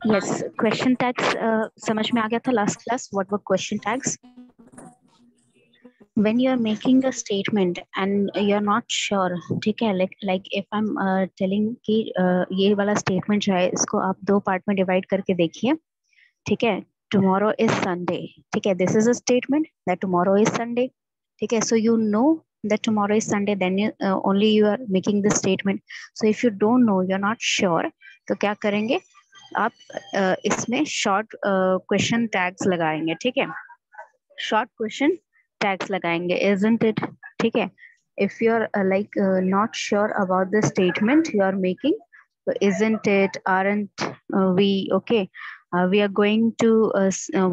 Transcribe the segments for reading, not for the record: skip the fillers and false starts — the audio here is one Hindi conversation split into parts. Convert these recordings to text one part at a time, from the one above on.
Yes, question tags समझ में आ गया था last class. What were question tags? When you're making a statement and you're not sure, ठीक है, like if I'm telling कि ये वाला statement जो है इसको आप दो part में divide करके देखिए, ठीक है. Tomorrow is Sunday, ठीक है. This is a statement that tomorrow is Sunday, ठीक है. So you know that tomorrow is Sunday, then only you are making this statement. So if you don't know, you're not sure, तो क्या करेंगे आप इसमें शॉर्ट क्वेश्चन टैग्स लगाएंगे, ठीक है. शॉर्ट क्वेश्चन टैग्स लगाएंगे, isn't it, ठीक है. If you're not sure about the statement you are making, so isn't it, aren't we, okay, we are going to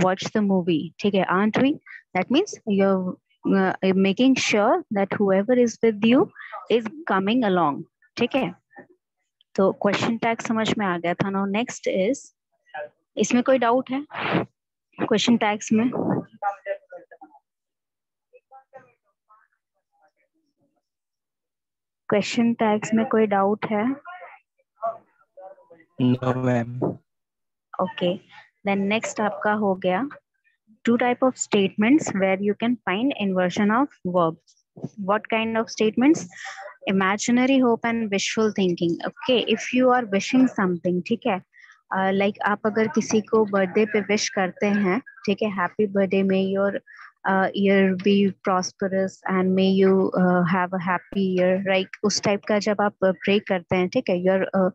watch the movie, ठीक है, aren't we, that means you're making sure that whoever is with you is coming along, ठीक है. तो क्वेश्चन टैग समझ में आ गया था. नाउ नेक्स्ट इज, इसमें कोई डाउट है क्वेश्चन टैग्स में? क्वेश्चन टैग्स में कोई डाउट है? No ma'am. Okay, then next आपका हो गया two type of statements where you can find inversion of verbs. What kind of statements? Imaginary hope and wishful thinking. Okay, if you are wishing something, ठीक है, like आप अगर किसी को बर्थडे पे विश करते हैं, ठीक है, happy birthday, may your year be prosperous and may you have a happy year, right? उस टाइप का जब आप प्रे करते हैं, ठीक है, you are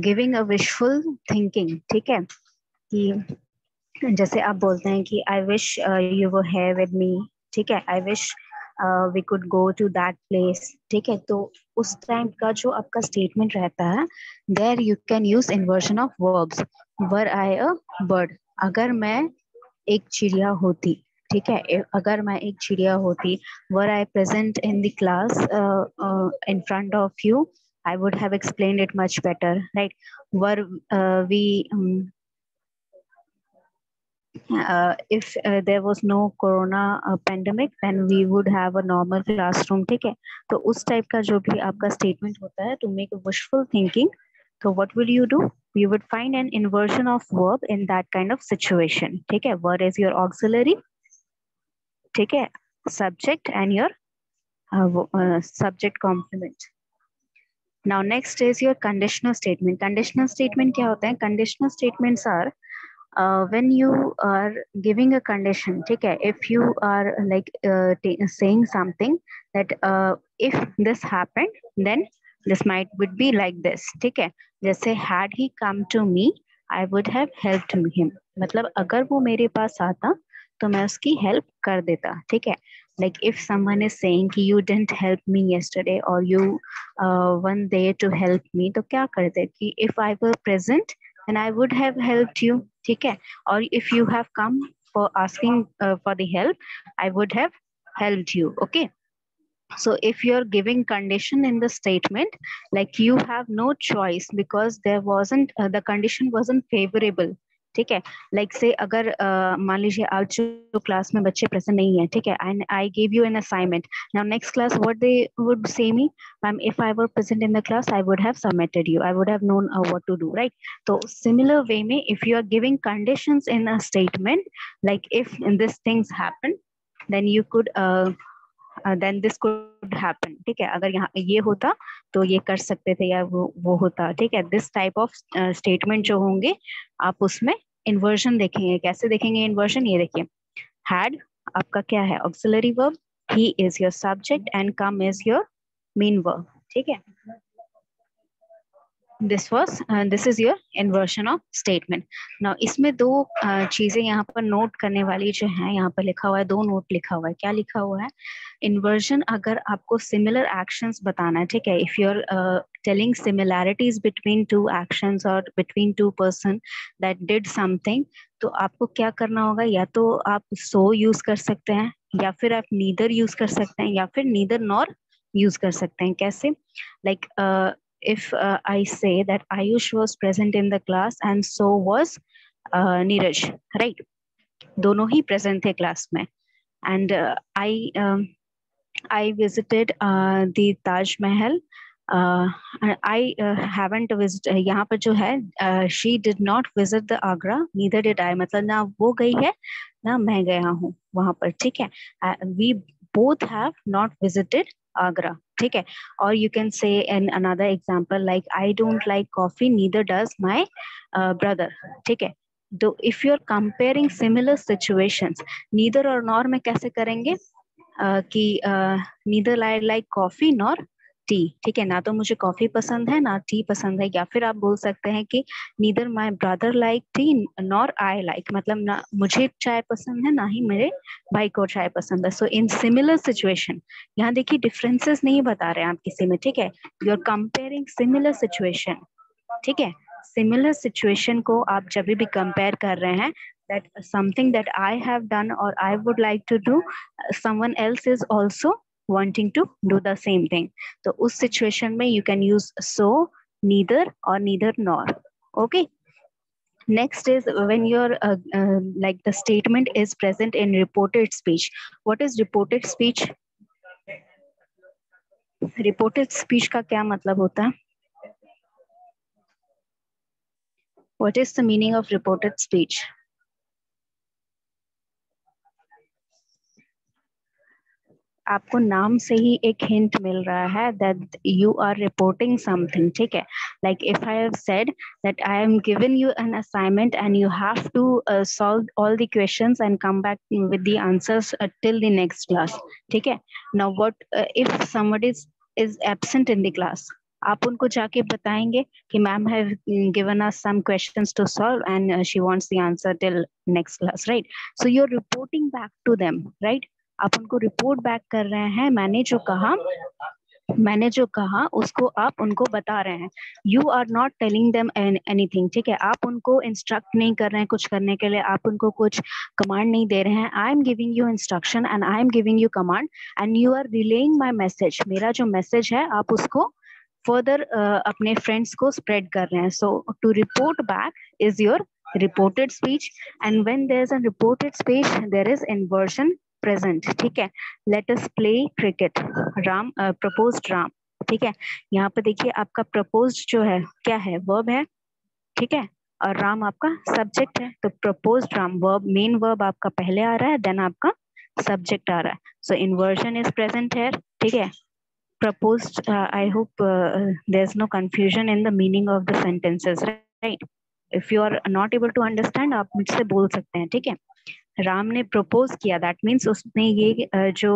giving a wishful thinking, ठीक है, कि जैसे आप बोलते हैं कि I wish you were here with me, ठीक है, I wish we could go to that place, ठीक है. तो उस टाइम का जो आपका स्टेटमेंट रहता है, there you can use inversion of verbs. Were I a bird, अगर मैं एक चिड़िया होती, ठीक है, अगर मैं एक चिड़िया होती. Were I present in the class in front of you, I would have explained it much better, right. Were we if there was no corona pandemic, then we would have a normal classroom, ठीक है. तो उस टाइप का जो भी आपका स्टेटमेंट होता है, to make a wishful thinking, so what will you do? You would find an inversion of verb in that kind of situation, ठीक है. Word is your auxiliary, ठीक है, subject and your subject complement. Now next is your conditional statement. Conditional statement क्या होता है? Conditional statements are when you are giving a condition, ठीक है, if you are like saying something that if this happened then this might would be like this, ठीक है. जैसे had he come to me I would have helped him, मतलब अगर वो मेरे पास आता तो मैं उसकी हेल्प कर देता, ठीक है. like if someone is saying कि you didn't help me yesterday or you weren't there to help me, तो क्या करते कि if I were present then I would have helped you, ठीक है. or if you have come for asking for the help, I would have helped you, okay. so if you're giving condition in the statement, like you have no choice because there wasn't the condition wasn't favorable, ठीक है. like say अगर मान लीजिए आज जो क्लास में बच्चे प्रेजेंट नहीं है, ठीक है, and I gave you an assignment. now next class what they would say me, ma'am, if I were present in the class I would have submitted you, I would have known what to do, right. so similar way में if you are giving conditions in a statement, like if these things happen then you could then this could happen, ठीक है. अगर यहाँ ये होता तो ये कर सकते थे या वो होता, ठीक है. दिस टाइप ऑफ स्टेटमेंट जो होंगे आप उसमें इन्वर्जन देखेंगे. कैसे देखेंगे इन्वर्जन? ये देखिए, had आपका क्या है? Auxiliary verb, he is your subject and come is your main verb, ठीक है. this is your inversion of statement. now इसमें दो चीजें यहाँ पर नोट करने वाली जो है, यहाँ पर लिखा हुआ है, दो नोट लिखा हुआ है. क्या लिखा हुआ है? इन्वर्जन अगर आपको सिमिलर एक्शंस बताना है, ठीक है, if you are telling similarities between two actions और between two person that did something, तो आपको क्या करना होगा? या तो आप सो यूज कर सकते हैं, या फिर आप नीदर यूज कर सकते हैं, या फिर नीदर नॉर यूज कर सकते हैं. कैसे? Like if I say that Ayush was present in the class and so was Neeraj, right? दोनों ही present थे class में. and I visited the Taj Mahal I haven't visit, यहाँ पर जो है she did not visit the Agra, neither did I, मतलब ना वो गई है ना मैं गया हूँ वहां पर, ठीक है। We both have not visited Agra, ठीक है। और you can say in another example like I don't like coffee neither does my brother, ठीक है। तो if you are comparing similar situations, neither और नॉर में कैसे करेंगे कि neither I like coffee nor tea, ठीक है। ना तो मुझे कॉफी पसंद है ना टी पसंद है, या फिर आप बोल सकते हैं कि neither my brother like T nor I like, मतलब ना मुझे चाय पसंद है ना ही मेरे भाई को चाय पसंद है। सो इन सिमिलर सिचुएशन, यहाँ देखिए डिफरेंसेस नहीं बता रहे हैं आप किसी में, ठीक है। You are comparing similar situation, ठीक है। सिमिलर सिचुएशन को आप जब भी कंपेयर कर रहे हैं, that something that I have done or I would like to do, someone else is also wanting to do the same thing. तो उस situation में you can use so, neither or neither nor. Okay. Next is when your like the statement is present in reported speech. What is reported speech? Reported speech का क्या मतलब होता है? What is the meaning of reported speech? आपको नाम से ही एक हिंट मिल रहा है that you are reporting something, ठीक है। Like if I have said that I am given you an assignment and you have to solve all the questions and come back with the answers till the next class, ठीक है। Now what if somebody is absent in the class, आप उनको जाके बताएंगे कि ma'am have given us some questions to solve and she wants the answer till next class, right. So you are reporting back to them, right. आप उनको रिपोर्ट बैक कर रहे हैं, मैंने जो कहा उसको आप उनको बता रहे हैं। You are not telling them anything, ठीक है। आप उनको इंस्ट्रक्ट नहीं कर रहे हैं कुछ करने के लिए, आप उनको कुछ कमांड नहीं दे रहे हैं। I am giving you instruction and I am giving you command and you are relaying my message, मेरा जो मैसेज है आप उसको फर्दर अपने फ्रेंड्स को स्प्रेड कर रहे हैं। So to report back is your reported speech, and when there's a reported speech there is inversion present, ठीक है। let us play cricket, Ram proposed Ram, ठीक है। यहाँ पे देखिए आपका proposed जो है क्या है, verb है, ठीक है। और राम आपका सब्जेक्ट है, तो proposed Ram verb, main verb आपका पहले आ रहा है, देन आपका सब्जेक्ट आ रहा है। सो इन्वर्जन इज प्रेजेंट है, ठीक है। proposed, I hope there's no confusion in the meaning of the sentences, right? If you are not able to understand, आप मुझसे बोल सकते हैं, ठीक है। राम ने प्रपोज किया, दैट मीन्स उसने ये जो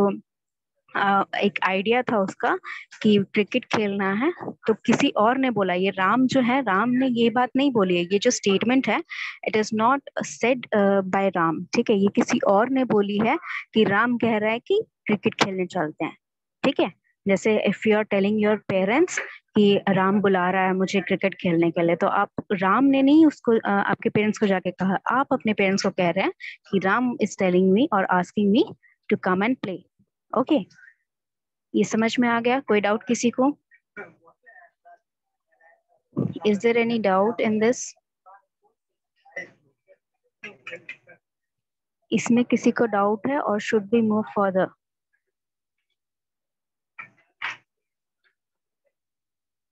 एक आइडिया था उसका कि क्रिकेट खेलना है, तो किसी और ने बोला, ये राम जो है, राम ने ये बात नहीं बोली है, ये जो स्टेटमेंट है it is not said bye Ram, ठीक है। ये किसी और ने बोली है कि राम कह रहा है कि क्रिकेट खेलने चलते हैं, ठीक है। जैसे if you are telling your parents कि राम बुला रहा है मुझे क्रिकेट खेलने के लिए, तो आप, राम ने नहीं उसको आपके पेरेंट्स को जाके कहा, आप अपने पेरेंट्स को कह रहे हैं कि राम इज टेलिंग मी और asking me to come and play. Okay, ये समझ में आ गया? कोई डाउट किसी को? Is there any doubt in this? इसमें किसी को डाउट है और should be move further?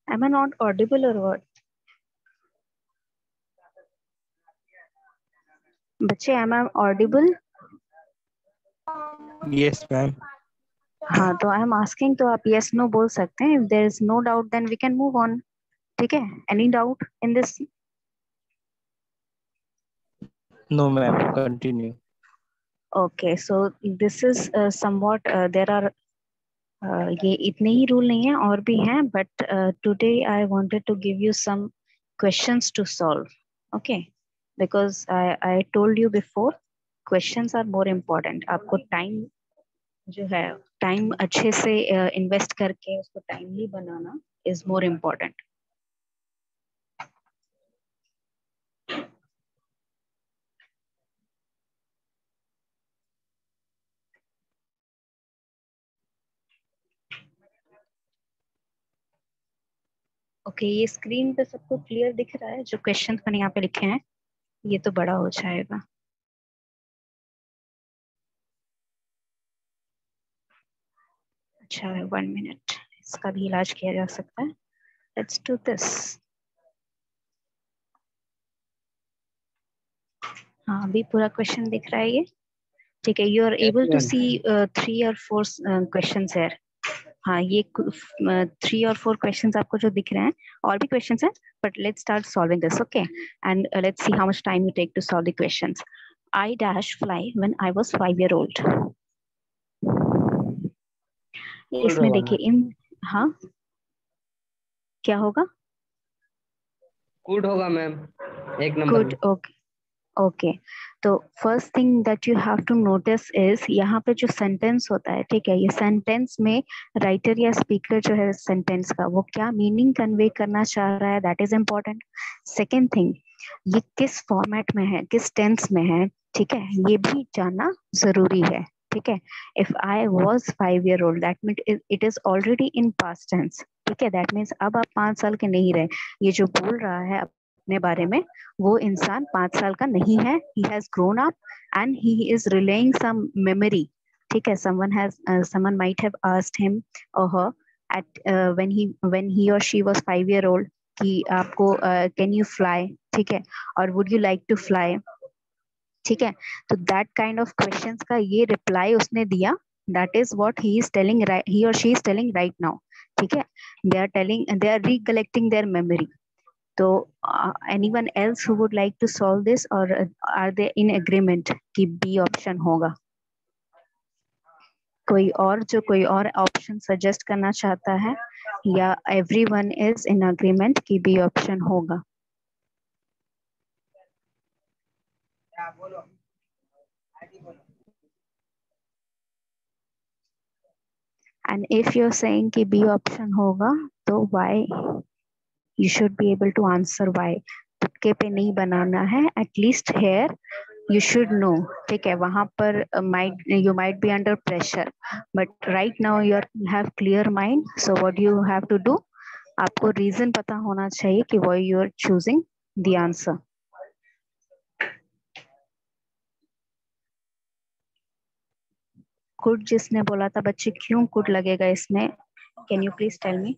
Am I not audible or what? बच्चे, am I audible? Yes, ma'am. हाँ, तो आई एम आस्किंग, तो आप yes no बोल सकते हैं। If there is no doubt, then we can move on. ठीक है? Any doubt in this? No, ma'am. Continue. Okay, so this is somewhat there are ये इतने ही रूल नहीं है, और भी हैं, but today I wanted to give you some questions to solve. Okay, because I told you before, questions are more important. आपको टाइम जो है, टाइम अच्छे से इन्वेस्ट करके उसको timely banana is more important. Okay, ये स्क्रीन पे सबको क्लियर दिख रहा है? जो क्वेश्चन मैंने यहाँ पे लिखे हैं, ये तो बड़ा हो जाएगा। अच्छा, 1 मिनट, इसका भी इलाज किया जा सकता है. Let's do this. हाँ, अभी पूरा क्वेश्चन दिख रहा है ये. ठीक है, you are able to see 3 or 4 questions है. हाँ, ये 3 or 4 क्वेश्चंस आपको जो दिख रहे हैं, और भी क्वेश्चंस हैं, but let's start solving this. Okay, and let's see how much time you take to solve the questions. I dash fly when I was 5-year-old. इसमें देखिए इन, हाँ क्या होगा? गुड होगा मैम, एक नंबर. गुड. Okay okay. तो first thing that you have to notice is, यहाँ पे जो सेंटेंस होता है, ठीक है, ये सेंटेंस में राइटर या स्पीकर जो है सेंटेंस का, वो क्या मीनिंग कन्वे करना चाह रहा है, that is important. Second thing, ये किस फॉर्मेट में है, किस टेंस में है, ठीक है, ये भी जानना जरूरी है. ठीक है, if I was 5-year-old that mean it is already in past tense. ठीक है, दैट मीन्स अब आप 5 साल के नहीं रहे. ये जो बोल रहा है अपने बारे में, वो इंसान 5 साल का नहीं है. he has grown up and he is relaying some memory. ठीक है, someone might have asked him or her at when he or she was 5-year-old कि आपको can you fly, ठीक है, और would you like to fly. ठीक है, तो दैट काइंड ऑफ क्वेश्चंस का ये रिप्लाई उसने दिया. That is what he is telling, he और she is telling right now. ठीक है, they are recollecting their memory. तो anyone else who would like to solve this, और आर दे इन एग्रीमेंट कि बी ऑप्शन होगा? कोई और ऑप्शन सजेस्ट करना चाहता है, या एवरीवन इज इन एग्रीमेंट कि बी ऑप्शन होगा? And if you're saying कि B option होगा, तो why? You should be able to answer why. तुक्के पे नहीं बनाना है. At least here you should know. ठीक है, वहाँ पर you might be under pressure, but right now you have clear mind. So what you have to do? आपको reason पता होना चाहिए कि why you are choosing the answer. Could जिसने बोला था बच्चे, क्यों कुड लगेगा इसमें? Can you please tell me?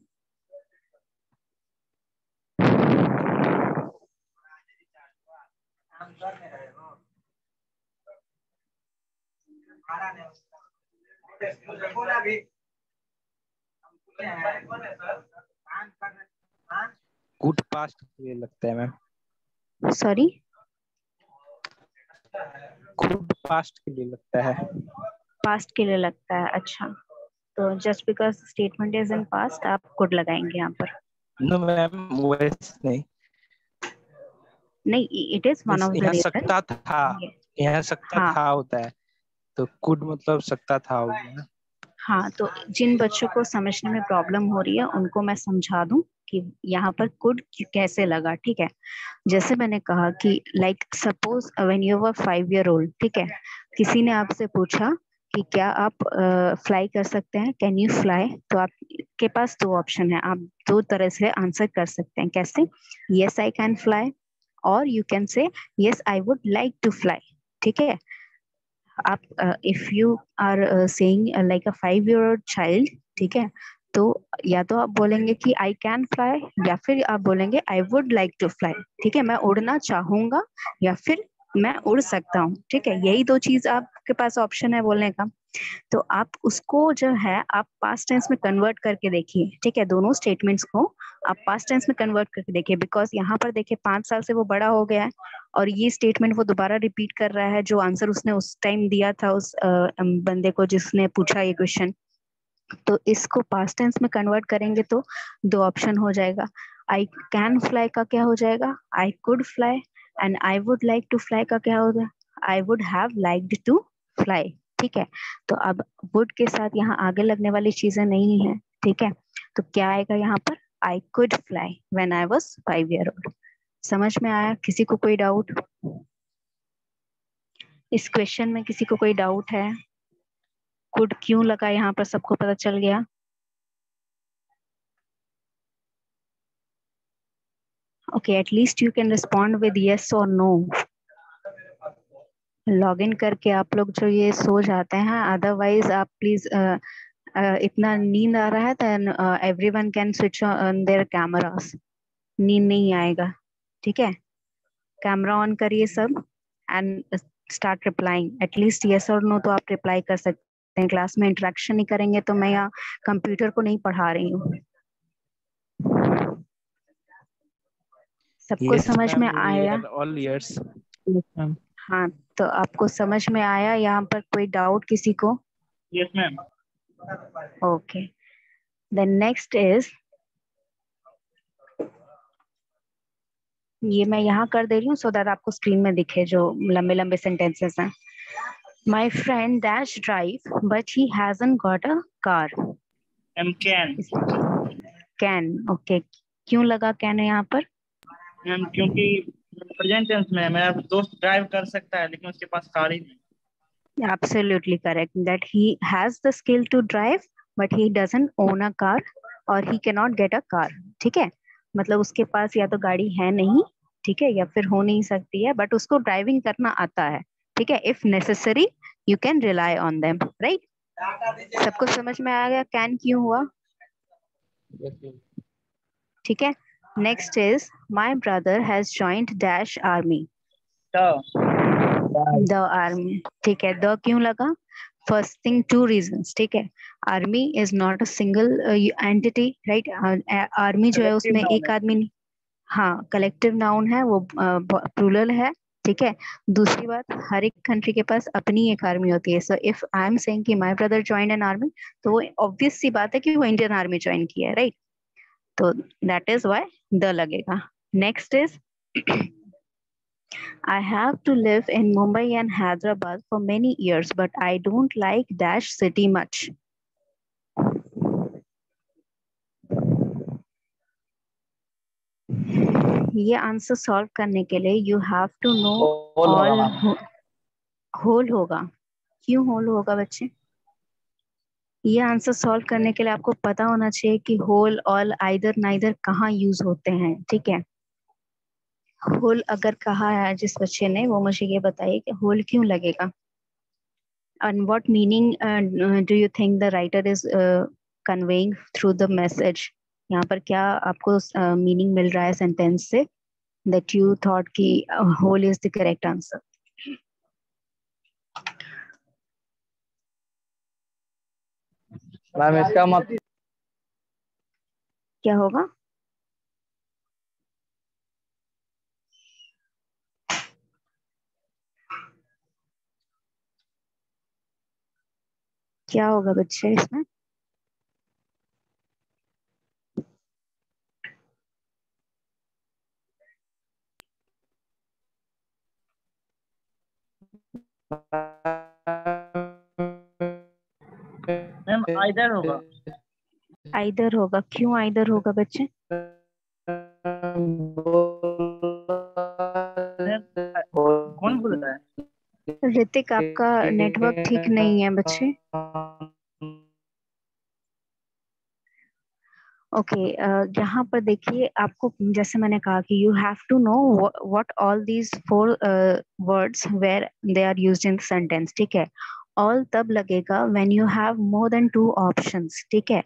Could past के लिए लगता है मैम. सॉरी, कुड पास्ट के लिए लगता है. पास्ट के लिए लगता है. अच्छा, तो just because statement is in past आप कुड लगाएंगे यहाँ पर? नो मैम, वैसे नहीं. नहीं, it is one of the यहाँ रीजन. सकता था, यहाँ सकता हाँ. था होता है, तो कुड मतलब सकता था हो गया. हाँ, तो जिन बच्चों को समझने में प्रॉब्लम हो रही है उनको मैं समझा दूं कि यहाँ पर कुड कैसे लगा. ठीक है, जैसे मैंने कहा कि like suppose when you were 5-year-old, ठीक है, किसी ने आपसे पूछा कि क्या आप फ्लाई कर सकते हैं, कैन यू फ्लाई, तो आपके पास 2 ऑप्शन है. आप 2 तरह से आंसर कर सकते हैं. कैसे? यस आई कैन फ्लाई, और you can say yes I would like to fly. ठीक है, आप if you are saying like a 5-year-old child, ठीक है, तो या तो आप बोलेंगे कि आई कैन फ्लाई, या फिर आप बोलेंगे I would like to fly. ठीक है, मैं उड़ना चाहूंगा या फिर मैं उड़ सकता हूँ. ठीक है, यही 2 चीज आपके पास ऑप्शन है बोलने का. तो आप उसको जो है आप पास्ट टेंस में कन्वर्ट करके देखिए. ठीक है, दोनों स्टेटमेंट्स को आप पास्ट टेंस में कन्वर्ट करके देखिए, बिकॉज यहाँ पर देखिए 5 साल से वो बड़ा हो गया है, और ये स्टेटमेंट वो दोबारा रिपीट कर रहा है जो आंसर उसने उस टाइम दिया था उस बंदे को जिसने पूछा ये क्वेश्चन. तो इसको पास्ट टेंस में कन्वर्ट करेंगे तो 2 ऑप्शन हो जाएगा. आई कैन फ्लाई का क्या हो जाएगा? I could fly. And I would like to fly का क्या होगा? I would have liked to fly. ठीक है, तो अब वुड के साथ यहाँ आगे लगने वाली चीजें नहीं है. ठीक है, तो क्या आएगा यहाँ पर? आई could fly when I was 5-year-old. समझ में आया? किसी को कोई डाउट? इस क्वेश्चन में किसी को कोई डाउट है? कुड क्यों लगा यहाँ पर सबको पता चल गया? Okay, at least you can respond with yes or no. Log in करके आप लोग जो ये सो जाते हैं, अदरवाइज आप प्लीज इतना नींद आ रहा है then everyone can switch on their cameras, नींद नहीं आएगा, ठीक है। कैमरा ऑन करिए सब and start replying, at least yes और नो तो आप रिप्लाई कर सकते हैं। क्लास में इंटरेक्शन नहीं करेंगे तो मैं यहाँ कंप्यूटर को नहीं पढ़ा रही हूँ। सबको Yes, समझ ma'am. में We आया? are all ears. Ma'am. हाँ, तो आपको समझ में आया? यहाँ पर कोई डाउट किसी को? Yes, ma'am. Okay, then next is, ये मैं यहाँ कर दे रही हूँ सो दैट आपको स्क्रीन में दिखे जो लंबे लंबे सेंटेंसेस हैं। My friend dash drive but he hasn't got a car. Can. Can, okay, क्यों लगा कैन है यहाँ पर? मैम क्योंकि प्रेजेंट टेंस में है, मेरा दोस्त ड्राइव कर सकता है लेकिन उसके पास कार ही नहीं। Absolutely correct that he has the skill to drive but he doesn't own a car or he cannot get a car, ठीक है। मतलब उसके पास या तो गाड़ी है नहीं, ठीक है, या फिर हो नहीं सकती है, बट उसको ड्राइविंग करना आता है, ठीक है। If necessary you can rely on them, right. सबको समझ में आ गया कैन क्यों हुआ? ठीक है। Next is my brother has joint dash army. The army, ठीक है। द क्यों लगा? फर्स्ट थिंग, टू रीजंस, ठीक है। Army is not a single entity, right. Army जो है उसमें एक आदमी नहीं, हाँ, कलेक्टिव नाउन है, वो प्लूरल है, ठीक है। दूसरी बात, हर एक कंट्री के पास अपनी एक आर्मी होती है। So if I am saying कि my brother joined an army, तो वो ऑब्वियस सी बात है कि वो इंडियन आर्मी ज्वाइन किया है, राइट। तो दैट इज व्हाई द लगेगा। Next is I have to live in Mumbai and Hyderabad for many years, but I don't like dash city much. ये आंसर सॉल्व करने के लिए you have to know all whole होगा। क्यों होल होगा बच्चे? ये आंसर सॉल्व करने के लिए आपको पता होना चाहिए कि होल, ऑल, आइदर, नाइदर कहाँ यूज होते हैं, ठीक है। होल अगर कहा है जिस बच्चे ने, वो मुझे ये बताइए कि होल क्यों लगेगा, and what meaning do you think the writer is conveying through the message? यहाँ पर क्या आपको मीनिंग मिल रहा है सेंटेंस से that you thought कि whole is the correct answer? Ma'am इसका मतलब क्या होगा? क्या होगा बच्चे इसमें? मैम आइदर होगा। आइदर होगा। क्यों आइदर होगा बच्चे? कौन बोल रहा है? ऋतिक, आपका नेटवर्क ठीक नहीं है बच्चे। ओके, यहाँ पर देखिए, आपको जैसे मैंने कहा कि you have to know what all these 4 words where they are used in sentence, ठीक है। ऑल तब लगेगा when you have more than 2 options, ठीक है।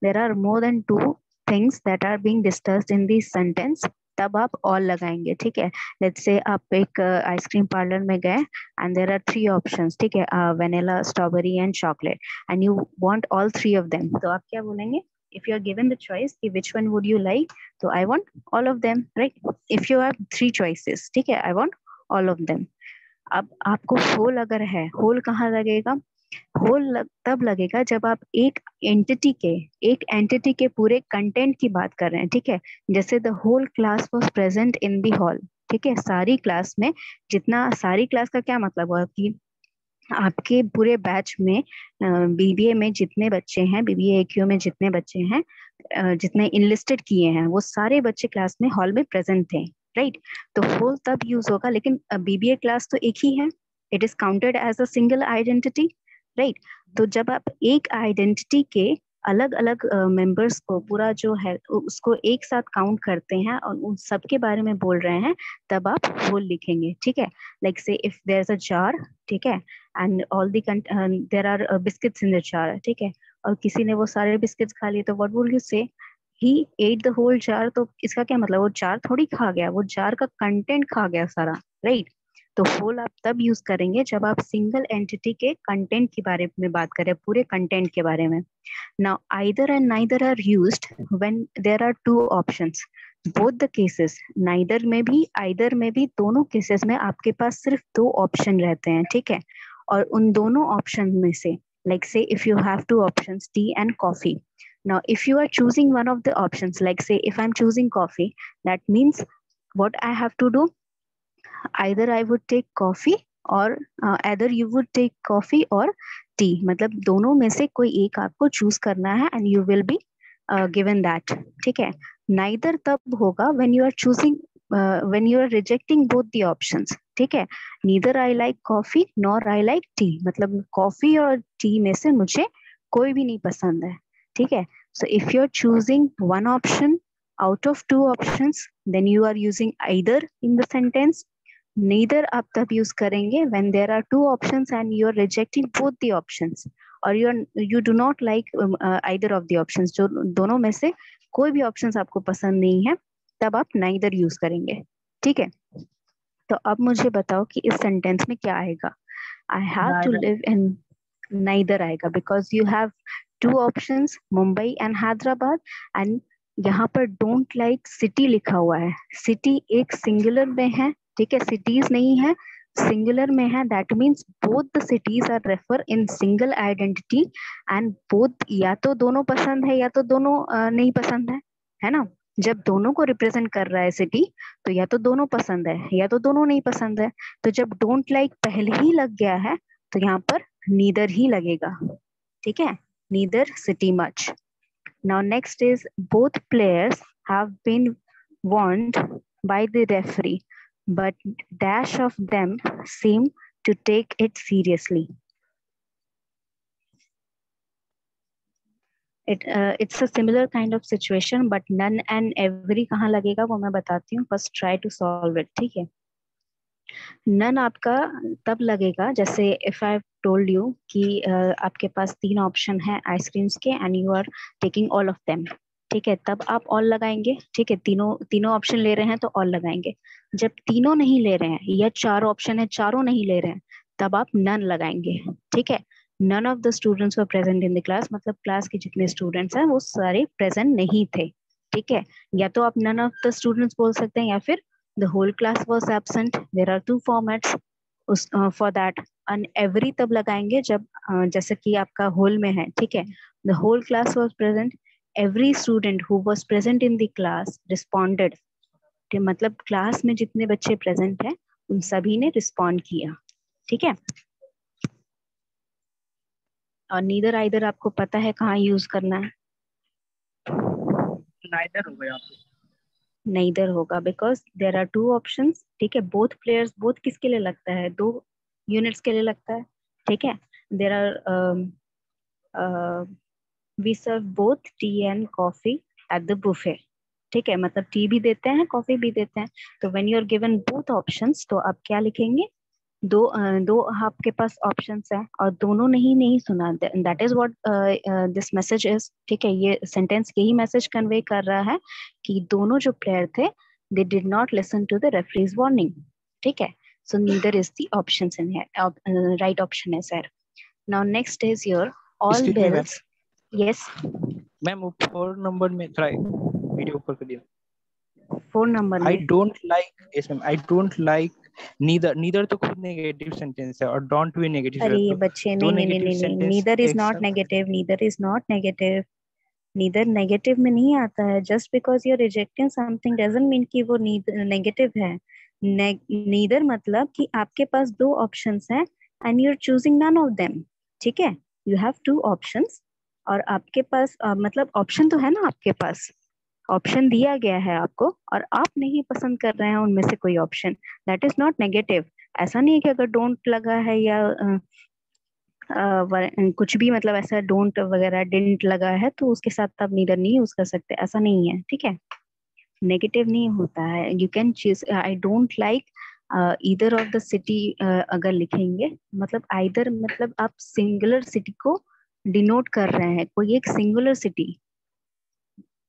There are more than 2 things that are being discussed in this sentence, तब आप ऑल लगाएंगे, ठीक है। लेट्स से आप एक आइसक्रीम पार्लर में गए एंड देयर आर 3 ऑप्शंस, ठीक है, vanilla, strawberry and chocolate, and you want all 3 of them, तो आप क्या बोलेंगे? If you are given the choice कि which one would you like, so I want all of them, right? If you have 3 choices, ठीक है, I want all of them. अब आपको होल अगर है, होल कहाँ लगेगा? होल तब लगेगा जब आप एक एंटिटी के पूरे कंटेंट की बात कर रहे हैं, ठीक है। जैसे the whole class was present in the hall, ठीक है। सारी क्लास में जितना, सारी क्लास का क्या मतलब हुआ कि आपके पूरे बैच में बीबीए में जितने बच्चे हैं, बीबीए AQ में जितने बच्चे हैं, जितने इनलिस्टेड किए हैं, वो सारे बच्चे क्लास में हॉल में प्रेजेंट थे, राइट। तो होल तब यूज होगा, लेकिन बीबीए क्लास तो एक ही है, it is counted as a single identity, right. तो जब आप एक आइडेंटिटी के अलग अलग मेंबर्स को पूरा जो है उसको एक साथ काउंट करते हैं और उन सब के बारे में बोल रहे हैं, तब आप होल लिखेंगे, ठीक है। Like say if there is a jar, ठीक है, and all the there are biscuits in the jar, ठीक है, और किसी ने वो सारे बिस्किट्स खा लिए, तो व्हाट वुड यू से? ही एट द होल जार। तो इसका क्या मतलब, वो जार थोड़ी खा गया, वो जार का कंटेंट खा गया सारा, राइट? तो होल आप तब यूज करेंगे जब आप सिंगल एंटिटी के कंटेंट के बारे में बात करें, पूरे कंटेंट के बारे में। Now either and neither are used when there are two options. Both the cases, neither में भी आइदर में भी, दोनों केसेस में आपके पास सिर्फ दो ऑप्शन रहते हैं, ठीक है? और उन दोनों ऑप्शन में से, like say if you have two options, tea and coffee. Now if you are choosing one of the options, like say if I'm choosing coffee, that means what I have to do, either I would take coffee or either you would take coffee or tea. मतलब दोनों में से कोई एक आपको चूज करना है and you will be given that, ठीक है? Neither तब होगा when you are choosing when you are rejecting both the options, ठीक है? Neither I like coffee nor I like tea. मतलब coffee और tea में से मुझे कोई भी नहीं पसंद है, ठीक है? So if you're choosing one option out of two options, then you are using either in the sentence. Neither आप तब यूज करेंगे when there are two options and you are rejecting both the options, or you do not like either of the options. जो दोनों में से कोई भी ऑप्शंस आपको पसंद नहीं है, तब आप neither यूज करेंगे, ठीक है? तो अब मुझे बताओ कि इस सेंटेंस में क्या आएगा? I have to Neither. live in, neither आएगा because you have two options, Mumbai and Hyderabad, and यहाँ पर डोंट लाइक सिटी लिखा हुआ है। सिटी एक सिंगुलर में है, ठीक है? सिटीज नहीं है, सिंगुलर में है। That means both the cities are refer in single identity, and both, या तो दोनों पसंद है या तो दोनों नहीं पसंद है ना? जब दोनों को रिप्रेजेंट कर रहा है सिटी, तो या तो दोनों पसंद है या तो दोनों नहीं पसंद है। तो जब डोंट लाइक पहले ही लग गया है, तो यहाँ पर नीदर ही लगेगा, ठीक है? Neither city much. Now next is both players have been warned by the referee, but dash of them seem to take it seriously. It's a similar kind of situation, but none and every कहाँ लगेगा वो मैं बताती हूँ. First try to solve it, ठीक है? नन आपका तब लगेगा जैसे इफ आई टोल्ड यू कि आपके पास तीन ऑप्शन है आइसक्रीम्स के and you are taking all of them, ठीक है? तब आप ऑल लगाएंगे, ठीक है? तीनों ऑप्शन ले रहे हैं तो ऑल लगाएंगे। जब तीनों नहीं ले रहे हैं या चार ऑप्शन है चारों नहीं ले रहे हैं, तब आप नन लगाएंगे, ठीक है? None of the students were present in the class, मतलब क्लास के जितने स्टूडेंट्स हैं वो सारे प्रेजेंट नहीं थे, ठीक है? या तो आप नन ऑफ द स्टूडेंट्स बोल सकते हैं या फिर the whole class was absent. There are two formats for that. And every तब लगाएंगे जब जैसे कि आपका whole में है, ठीक है? The whole class was present. Every student who was present in the class responded. मतलब क्लास में जितने बच्चे प्रेजेंट हैं उन सभी ने रिस्पॉन्ड किया, ठीक है? और नीदर आइदर आपको पता है कहाँ यूज करना है? Neither हो गया। neither होगा because there are two options, ठीक है? both players, both किसके लिए लगता है? दो यूनिट्स के लिए लगता है, ठीक है? there are we serve both tea and coffee at the buffet, ठीक है? मतलब टी भी देते हैं कॉफी भी देते हैं। तो when you are given both options, तो आप क्या लिखेंगे? दो आपके पास ऑप्शंस है और दोनों ने ही नहीं सुना। That is what this message is, ठीक है? ये सेंटेंस यही मैसेज कन्वे कर रहा है कि दोनों जो प्लेयर थे they did not listen to the referee's warning, ठीक है? So neither is the options in here, right option है sir. Now next is your all bills. Yes ma'am वो 4 नंबर में थोड़ा वीडियो ऊपर कर दिया। 4 नंबर आई में don't like, yes ma'am, I don't like neither तो खुद नेगेटिव सेंटेंस है और डोंट भी नेगेटिव है। अरे तो बच्चे दो नहीं नहीं नहीं नेगेटिव नहीं, सेंटेंस नीदर इज एक नॉट साथ negative, neither is not negative, neither negative में नहीं आता है। Just because you are rejecting something doesn't mean कि वो नेगेटिव है। नीदर मतलब कि आपके पास दो ऑप्शंस हैं and you are choosing none of them, ठीक है? यू हैव टू ऑप्शंस और आपके पास मतलब ऑप्शन तो है ना, आपके पास ऑप्शन दिया गया है आपको और आप नहीं पसंद कर रहे हैं उनमें से कोई option, that is not negative. ऐसा नहीं है कि अगर डोंट लगा है या कुछ भी मतलब ऐसा डोंट वगैरह डिडंट लगा है तो उसके साथ आप नीदर नहीं यूज कर सकते, ऐसा नहीं है, ठीक है? नेगेटिव नहीं होता है। You can choose I don't like either of the city, अगर लिखेंगे मतलब आइदर मतलब आप सिंगुलर सिटी को डिनोट कर रहे हैं कोई एक सिंगुलर सिटी,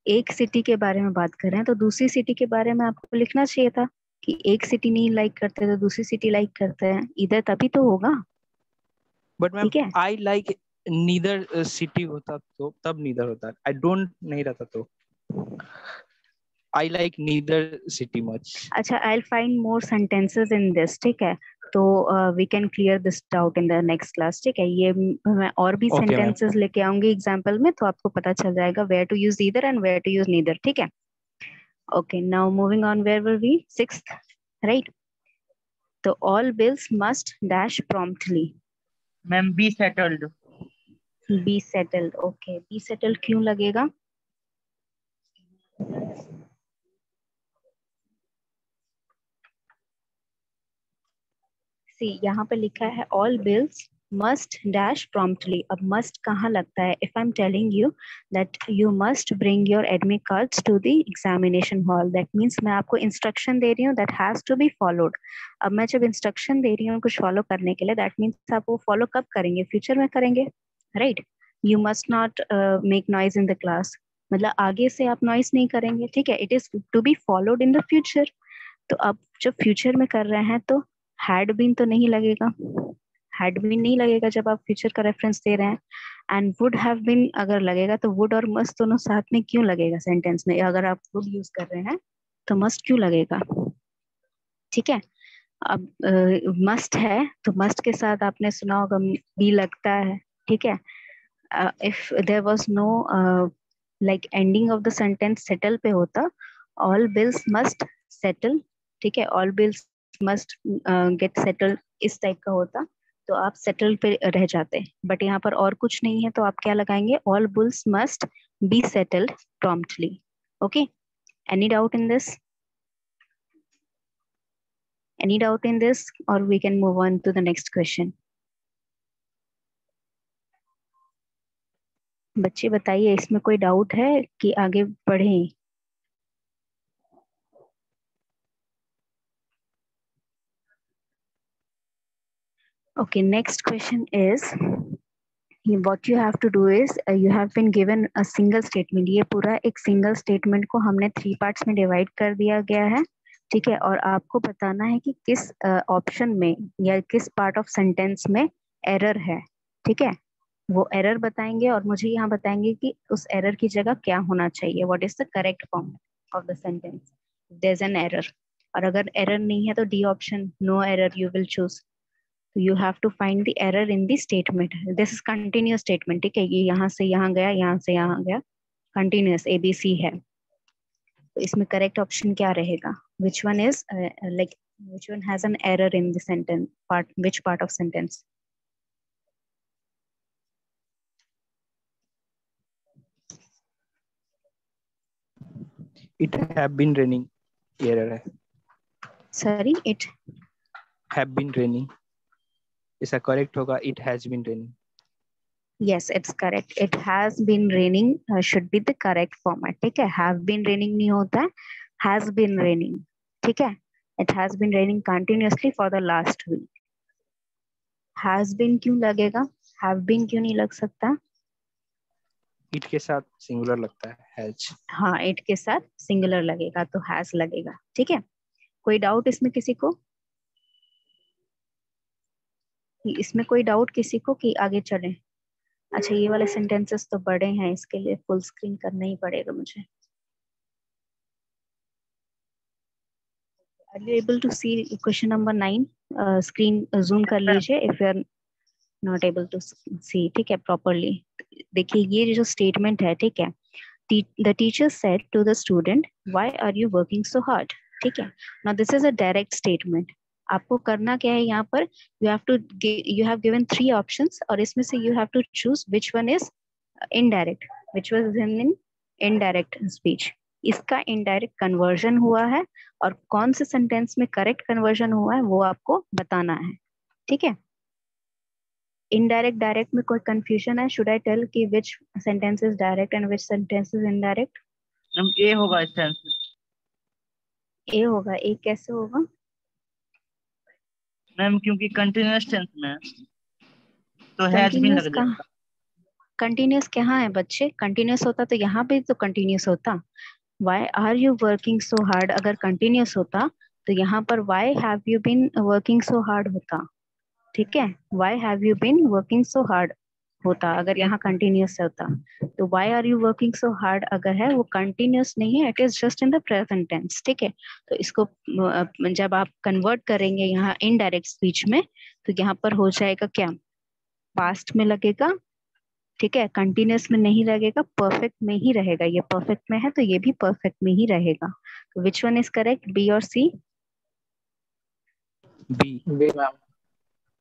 एक सिटी के बारे में बात कर रहे हैं, तो दूसरी सिटी के बारे में आपको लिखना चाहिए था कि एक सिटी नहीं लाइक करते तो दूसरी सिटी लाइक करते हैं, इधर तभी तो होगा। बट मैम ठीक है, आई लाइक नीदर सिटी होता तो तब नीदर होता, आई डोंट नहीं रहता तो I like neither city much. अच्छा, I will find more sentences in this, ठीक है, तो we can clear this doubt in the next class. ठीक है, ये मैं और भी ओके मैम। सेंटेंसेस लेके आऊंगी एग्जांपल में, तो आपको पता चल जाएगा where to use either and where to use neither. ठीक है, okay, now moving on, where were we, sixth, right. तो all bills must dash promptly. Ma'am be settled. Be settled, okay, be settled क्यों लगेगा? सी, यहाँ पे लिखा है all bills must dash promptly. अब मस्ट कहाँ लगता है? If I am telling you that you must bring your admit cards to the examination hall, that means मैं आपको इंस्ट्रक्शन दे रही हूँ that has to be followed. अब मैं जब इंस्ट्रक्शन दे रही हूँ कुछ फॉलो करने के लिए, दैट मीन्स आप वो फॉलो कब करेंगे? फ्यूचर में करेंगे, राइट। You must not make noise in the class, मतलब आगे से आप नॉइज नहीं करेंगे। ठीक है, it is to be followed in the future. तो अब जब फ्यूचर में कर रहे हैं तो हैड बीन तो नहीं लगेगा, हैड बीन नहीं लगेगा जब आप फ्यूचर का रेफरेंस दे रहे हैं। एंड वुड हैव बीन अगर लगेगा तो वुड और मस्ट दोनों साथ में क्यों लगेगा सेंटेंस में? अगर आप वुड यूज कर रहे हैं तो मस्ट क्यों लगेगा? ठीक है, अब मस्ट है तो मस्ट के साथ आपने सुना होगा बी लगता है। ठीक है, if there was no like ending of the sentence settle पे होता, ऑल बिल्स मस्ट सेटल। ठीक है, all bills must get settle, इस टाइप का होता तो आप सेटल पे रह जाते, बट यहाँ पर और कुछ नहीं है तो आप क्या लगाएंगे? All bills must be settled promptly. Okay, any doubt in this? Any doubt in this, or we can move on to the next question? बच्चे बताइए, इसमें कोई डाउट है कि आगे बढ़ें? Okay, next question is what you have to do is you have been given a single statement. ये पूरा एक सिंगल स्टेटमेंट को हमने 3 पार्ट्स में डिवाइड कर दिया गया है। ठीक है, और आपको बताना है कि किस ऑप्शन में या किस पार्ट ऑफ सेंटेंस में एरर है। ठीक है, वो एरर बताएंगे और मुझे यहाँ बताएंगे कि उस एरर की जगह क्या होना चाहिए, what is the correct form of the sentence, there is an error. और अगर एरर नहीं है तो D option, no error you will choose. You have to find the error in the statement. This is continuous statement. ठीक है, ये यहाँ से यहाँ गया, यहाँ से यहाँ गया, कंटिन्यूअस ABC है। तो इसमें करेक्ट ऑप्शन क्या रहेगा? विच one is like which one has an error in the sentence part, which part of sentence? It have been raining, error है। Sorry, it have been raining, इसका करेक्ट होगा it has been raining। yes, it's correct. It has been raining should be the correct format. ठीक है, have been raining नहीं होता है, has been raining। ठीक है, it has been raining continuously for the last week। has been क्यों लगेगा? have been क्यों नहीं लग सकता? it के साथ सिंगुलर लगता है has। हाँ, it के साथ सिंगुलर लगेगा तो has लगेगा। ठीक है, कोई डाउट इसमें किसी को? इसमें कोई डाउट किसी को कि आगे चलें? अच्छा, ये वाले सेंटेंसेस तो बड़े हैं, इसके लिए फुल स्क्रीन करना ही पड़ेगा मुझे। Are you able to see question number 9? Screen zoom कर लीजिए if you are not able to see। ठीक है, properly देखिए ये जो स्टेटमेंट है। ठीक है, the teacher said to the student, why are you working so hard? ठीक है, now this is a direct statement। आपको करना क्या है यहाँ पर? you have given 3 options और इसमें से you have to choose which one is indirect, which was in indirect speech। इसका इनडायरेक्ट कन्वर्जन हुआ है और कौन से सेंटेंस में करेक्ट कन्वर्जन हुआ है वो आपको बताना है। ठीक है, इनडायरेक्ट डायरेक्ट में कोई कंफ्यूजन है? शुड आई टेल कि which sentence is direct and which sentence is indirect? Ma'am a होगा इस सेंस। ए होगा। ए कैसे होगा? मैम क्योंकि कंटिन्यूअस टेंस में तो हैज बीन कंटिन्यूअस लग का जाएगा। कंटिन्यूस कहाँ है बच्चे? कंटिन्यूस होता तो यहाँ पे तो कंटिन्यूस होता. Why are you working so hard? अगर कंटिन्यूस होता तो यहाँ पर why have you been working so hard होता. ठीक है, why have you been working so hard होता अगर यहाँ कंटिन्यूस होता. तो why are you working so hard अगर है वो कंटिन्यूस नहीं है, it is just in the present tense. ठीक है, तो इसको जब आप कन्वर्ट करेंगे यहाँ इनडायरेक्ट स्पीच में तो यहाँ पर हो जाएगा क्या, पास्ट में लगेगा. ठीक है, कंटिन्यूस में नहीं लगेगा, परफेक्ट में ही रहेगा. ये परफेक्ट में है तो ये भी परफेक्ट में ही रहेगा. तो which one is correct, B और C? B. Ma'am.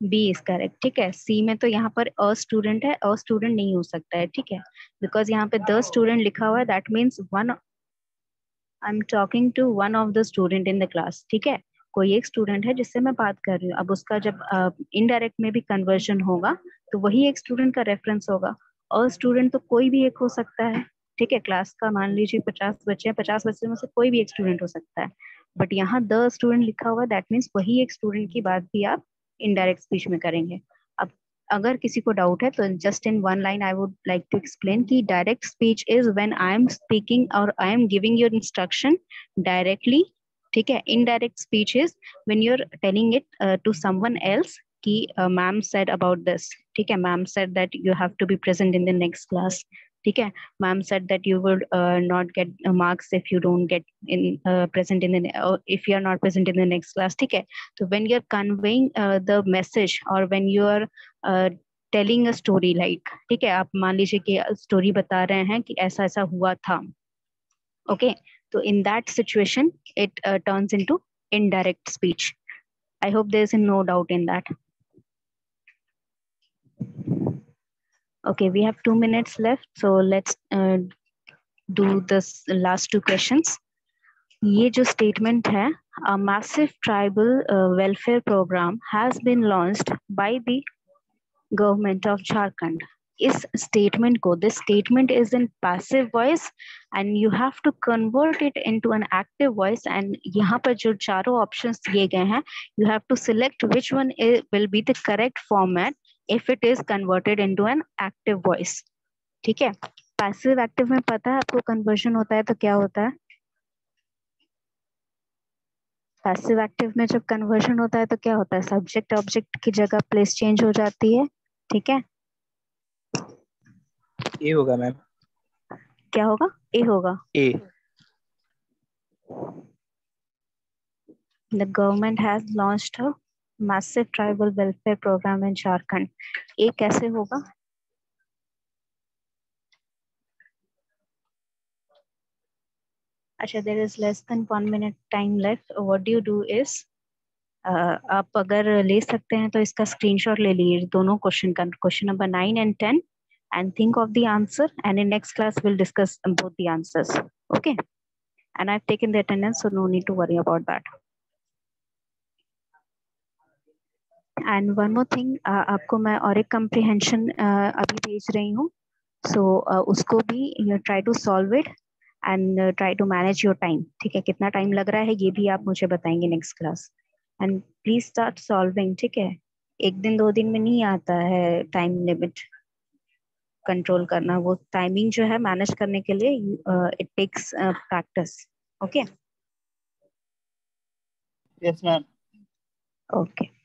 B is correct. ठीक है, सी में तो यहाँ पर अ स्टूडेंट है, अ स्टूडेंट नहीं हो सकता है. ठीक है, बिकॉज यहाँ पे द स्टूडेंट लिखा हुआ है, that means one, I am talking to one of the student in the class. ठीक है, कोई एक स्टूडेंट है जिससे मैं बात कर रही हूँ. अब उसका जब इनडायरेक्ट में भी कन्वर्जन होगा तो वही एक स्टूडेंट का रेफरेंस होगा. और स्टूडेंट तो कोई भी एक हो सकता है. ठीक है, क्लास का मान लीजिए 50 बच्चे हैं, 50 बच्चे में से कोई भी एक स्टूडेंट हो सकता है. बट यहाँ द स्टूडेंट लिखा हुआ है, दैट मीन्स वही एक स्टूडेंट की बात भी आप इनडायरेक्ट स्पीच में करेंगे. अब अगर किसी को डाउट है तो just in one line I would like to explain कि direct speech is when I am speaking और I am giving your instruction directly. ठीक है, indirect speech is when you are telling it to someone else कि मैम सेड अबाउट दिस. ठीक है, ma'am said that you have to be present in the next class. ठीक है, ma'am said that you would not get marks if you don't get in present in the if you are not present in the next class. ठीक है, तो when you are conveying the message or when you are telling a story like, ठीक है, आप मान लीजिए कि स्टोरी बता रहे हैं कि ऐसा ऐसा हुआ था. ओके, तो in that situation it turns into indirect speech. I hope there is no doubt in that. Okay, we have 2 minutes left, so let's do this last 2 questions. ये जो statement है, a massive tribal welfare program has been launched by the government of Jharkhand. इस statement को, this statement is in passive voice and you have to convert it into an active voice. And यहाँ पर जो चारों options दिए गए हैं, you have to select which one will be the correct format if it is converted into an active voice. ठीक है, पैसिव एक्टिव में पता है आपको कन्वर्जन होता है तो क्या होता है? पैसिव एक्टिव में जब कन्वर्जन होता है तो क्या होता है? सब्जेक्ट ऑब्जेक्ट की जगह प्लेस चेंज हो जाती है. ठीक है, ए होगा मैम. क्या होगा? ए होगा. ए. The government has launched a massive tribal welfare program in Jharkhand. ए कैसे होगा? अच्छा, there is less than 1 minute time left. What do you do is आप अगर ले सकते हैं तो इसका स्क्रीनशॉट ले लीजिए दोनों क्वेश्चन का, question number 9 and 10, and think of the answer, and in next class we'll discuss both the answers. Okay, and I've taken the attendance, so no need to worry about that. And one more thing, आपको मैं और एक comprehension अभी भेज रही हूँ, so उसको भी you try to solve it and try to manage your time. ठीक है, कितना टाइम लग रहा है ये भी आप मुझे बताएंगे next class. And please start solving. ठीक है, 1 दिन 2 दिन में नहीं आता है टाइम लिमिट कंट्रोल करना. वो टाइमिंग जो है मैनेज करने के लिए it takes practice. Okay. Yes ma'am. Okay.